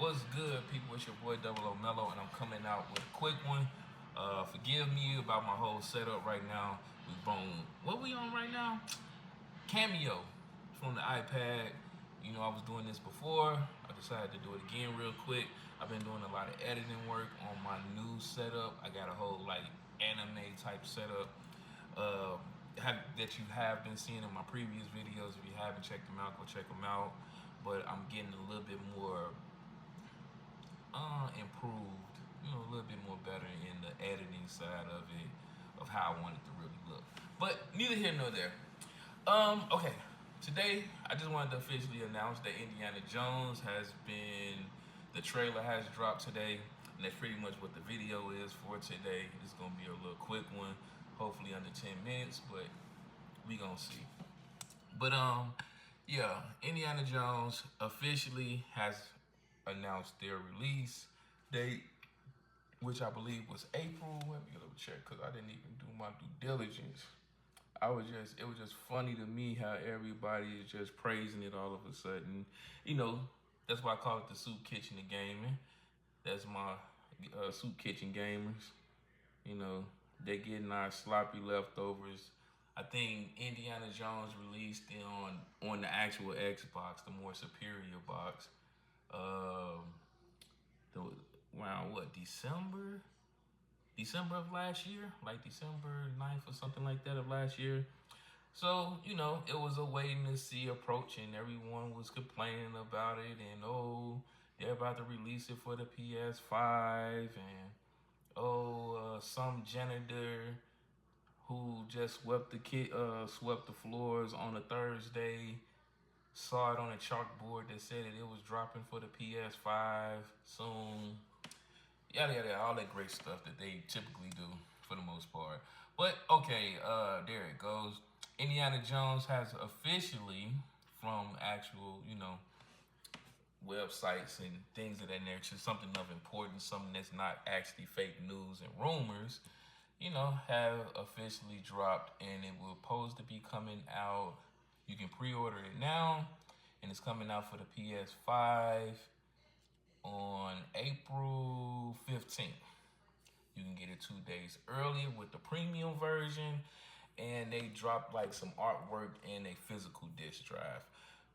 What's good, people? It's your boy Double O Melo, and I'm coming out with a quick one. Forgive me about my whole setup right now. What we on right now? Cameo from the iPad. You know, I was doing this before. I decided to do it again real quick. I've been doing a lot of editing work on my new setup. I got a whole like anime type setup that you have been seeing in my previous videos. If you haven't checked them out, go check them out. But I'm getting a little bit more improved, a little bit more better in the editing side of it, of how I want it to really look. But neither here nor there. Okay. Today, I just wanted to officially announce that Indiana Jones the trailer has dropped today, and that's pretty much what the video is for today. It's gonna be a little quick one, hopefully under 10 minutes, but we gonna see. But yeah, Indiana Jones officially has announced their release date, which I believe was April. Let me go check because I didn't even do my due diligence. It was just funny to me how everybody is just praising it all of a sudden. That's why I call it the soup kitchen of gaming. That's my soup kitchen gamers. They're getting our sloppy leftovers. I think Indiana Jones released it on the actual Xbox, the more superior box. Around what, December of last year, like December 9th or something like that of last year. So, it was a waiting to see approach, and everyone was complaining about it, and they're about to release it for the PS5, and some janitor who just swept the floors on a Thursday saw it on a chalkboard that said that it was dropping for the PS5 soon. Yada yada, all that great stuff that they typically do for the most part. But okay, there it goes. Indiana Jones has officially, from actual, websites and things of that nature, something of importance, something that's not actually fake news and rumors, have officially dropped, and it will supposed to be coming out. You can pre-order it now, and it's coming out for the PS5 on April 15th. You can get it 2 days earlier with the premium version, and they dropped like some artwork and a physical disc drive.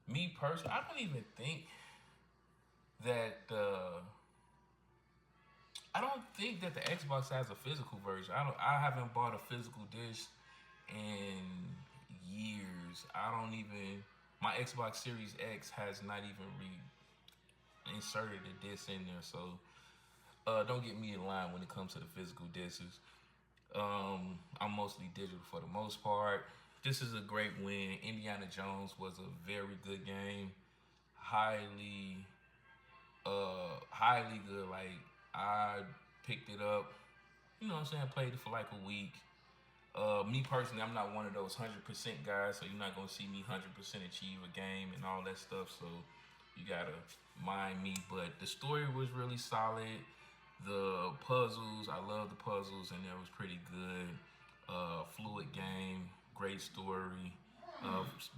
Me personally, I don't even think that the Xbox has a physical version. I haven't bought a physical disc in years. My Xbox Series X has not even inserted a disc in there, so don't get me in line when it comes to the physical discs. I'm mostly digital for the most part. This is a great win. Indiana Jones was a very good game. Highly good. Like, I picked it up, played it for like a week. Me personally, I'm not one of those 100% guys, so you're not gonna see me 100% achieve a game and all that stuff, so you gotta mind me. But the story was really solid. The puzzles, I love the puzzles, and it was pretty good. Fluid game, great story.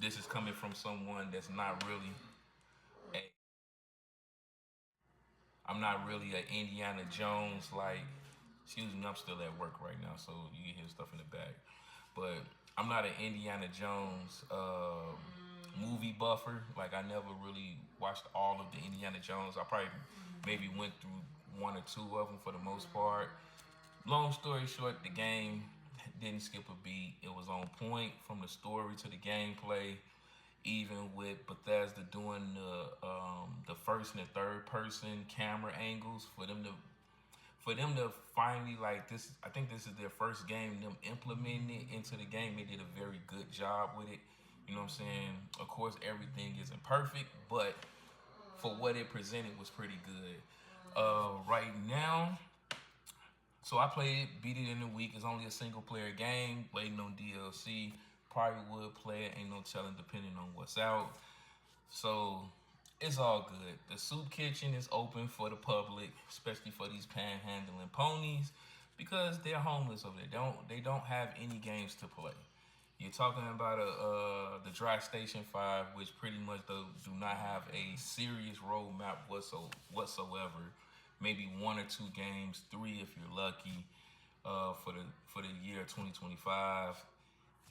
This is coming from someone that's I'm not really an Indiana Jones, like, excuse me, I'm still at work right now, so you can hear stuff in the back. But I'm not an Indiana Jones movie buffer. Like, I never really watched all of the Indiana Jones. I probably maybe went through one or two of them for the most part. Long story short, the game didn't skip a beat. It was on point from the story to the gameplay. Even with Bethesda doing the first and the third person camera angles for them to finally, like, this, I think this is their first game, them implementing it into the game. They did a very good job with it. You know what I'm saying? Of course, everything isn't perfect, but for what it presented was pretty good. Right now, so I played it, beat it in a week. It's only a single player game, waiting on DLC. Probably would play it, ain't no telling, depending on what's out. So it's all good. The soup kitchen is open for the public, especially for these panhandling ponies, because they're homeless over there. They don't have any games to play. You're talking about the DrySTATION5, which pretty much do not have a serious roadmap whatsoever. Maybe 1 or 2 games, 3 if you're lucky, for the year 2025.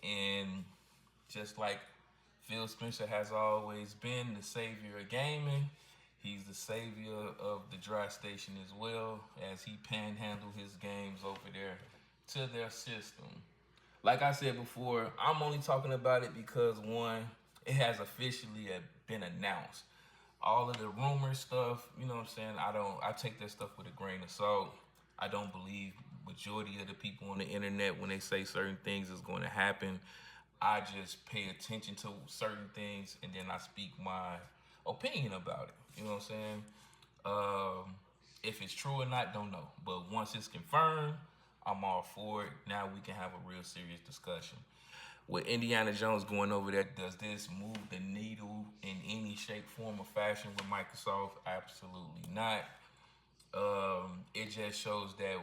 And just like Phil Spencer has always been the savior of gaming, he's the savior of the Dry Station as well, as he panhandled his games over there to their system. Like I said before, I'm only talking about it because one, it has officially been announced. All of the rumor stuff, you know what I'm saying? I take that stuff with a grain of salt. I don't believe majority of the people on the internet when they say certain things is going to happen. I just pay attention to certain things and then I speak my opinion about it. You know what I'm saying? If it's true or not, don't know. But once it's confirmed, I'm all for it. Now we can have a real serious discussion. With Indiana Jones going over there, does this move the needle in any shape, form, or fashion with Microsoft? Absolutely not. It just shows that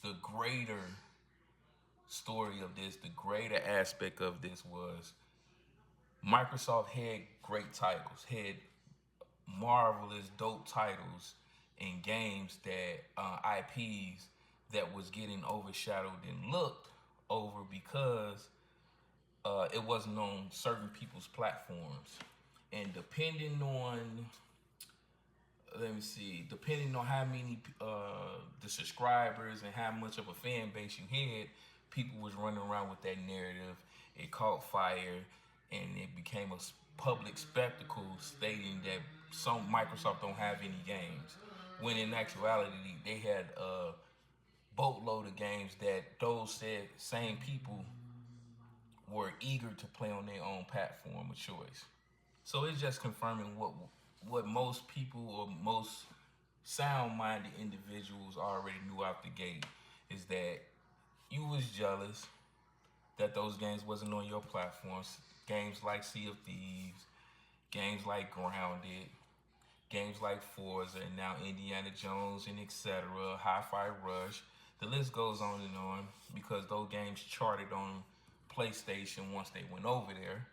the greater story of this, the greater aspect of this was Microsoft had great titles, had marvelous, dope titles and games that IPs that was getting overshadowed and looked over because it wasn't on certain people's platforms. And depending on, let me see, depending on how many the subscribers and how much of a fan base you had, people was running around with that narrative. It caught fire, and it became a public spectacle stating that some Microsoft don't have any games, when in actuality they had a boatload of games that those same people were eager to play on their own platform of choice. So it's just confirming what most people or most sound-minded individuals already knew out the gate, is that you was jealous that those games wasn't on your platforms. Games like Sea of Thieves, games like Grounded, games like Forza, and now Indiana Jones and etc. Hi-Fi Rush. The list goes on and on because those games charted on PlayStation once they went over there,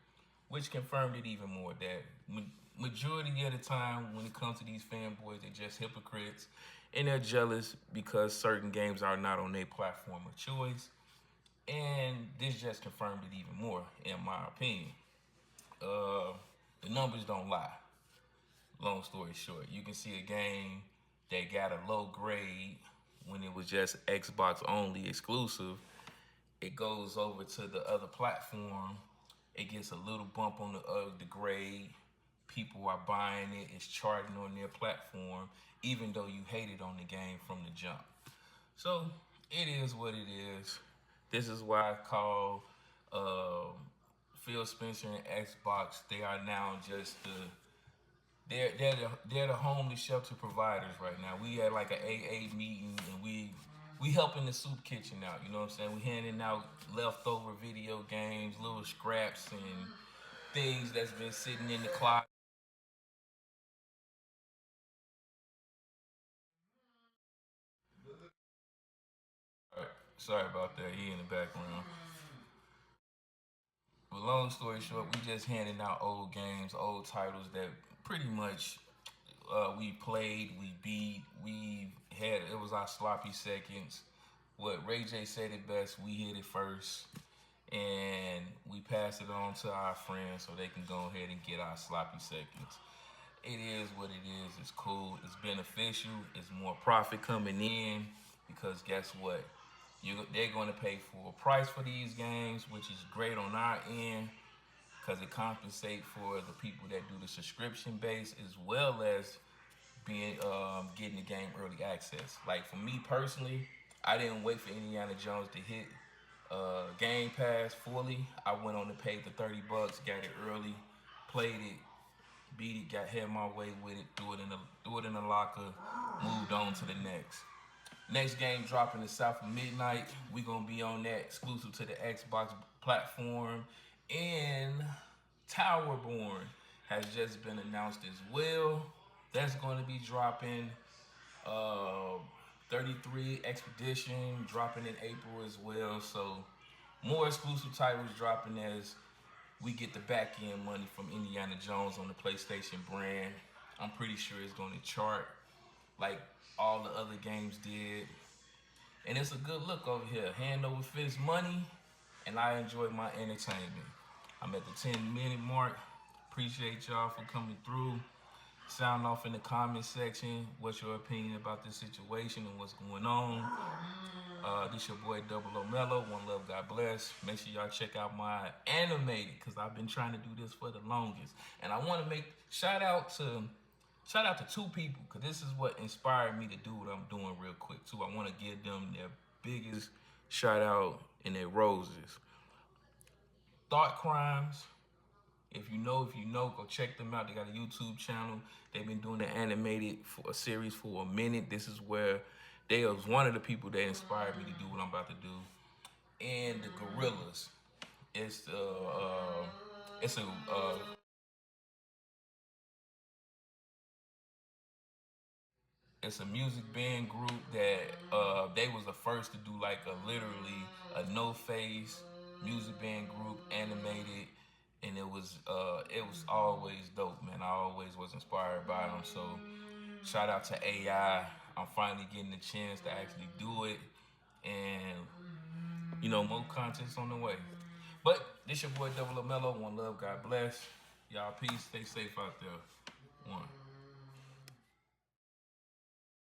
which confirmed it even more that majority of the time when it comes to these fanboys, they're just hypocrites and they're jealous because certain games are not on their platform of choice. And this just confirmed it even more, in my opinion. The numbers don't lie. Long story short, you can see a game that got a low grade when it was just Xbox only exclusive. It goes over to the other platform. It gets a little bump on the grade. People are buying it. It's charting on their platform, even though you hated on the game from the jump. So it is what it is. This is why I call Phil Spencer and Xbox. They are now just they're the homeless shelter providers right now. We had like an AA meeting and we helping the soup kitchen out. You know what I'm saying? We handing out leftover video games, little scraps and things that's been sitting in the closet. Sorry about that. He in the background. But long story short, we just handing out old games, old titles that pretty much we played, we beat, we had. It was our sloppy seconds. What Ray J said it best. We hit it first, and we pass it on to our friends so they can go ahead and get our sloppy seconds. It is what it is. It's cool. It's beneficial. It's more profit coming in because guess what? They're going to pay for a price for these games, which is great on our end because it compensates for the people that do the subscription base as well as being getting the game early access. Like for me personally, I didn't wait for Indiana Jones to hit Game Pass fully. I went on to pay the $30, got it early, played it, beat it, got had my way with it, threw it in the locker, moved on to the next. Next game dropping the South of Midnight. We gonna be on that exclusive to the Xbox platform. And Towerborn has just been announced as well. That's going to be dropping 33 Expedition dropping in April as well. So more exclusive titles dropping as we get the back end money from Indiana Jones on the PlayStation brand. I'm pretty sure it's going to chart like all the other games did. And it's a good look over here. Hand over fist money, and I enjoy my entertainment. I'm at the 10-minute mark. Appreciate y'all for coming through. Sound off in the comment section. What's your opinion about this situation and what's going on? This your boy Double O Melo. One love, God bless. Make sure y'all check out my animated, because I've been trying to do this for the longest. And I want to make shout out to two people, because this is what inspired me to do what I'm doing real quick too. I want to give them their biggest shout out and their roses. Thought Crimes. If you know, go check them out. They got a YouTube channel. They've been doing the animated for a series for a minute. This is where they was one of the people that inspired me to do what I'm about to do. And the Gorillas. It's a music band group that they was the first to do like literally a no face music band group animated, and it was always dope, man. I always was inspired by them. So shout out to AI. I'm finally getting the chance to actually do it, and more content's on the way. But this your boy Double O Melo. One love, God bless. Y'all peace. Stay safe out there. One.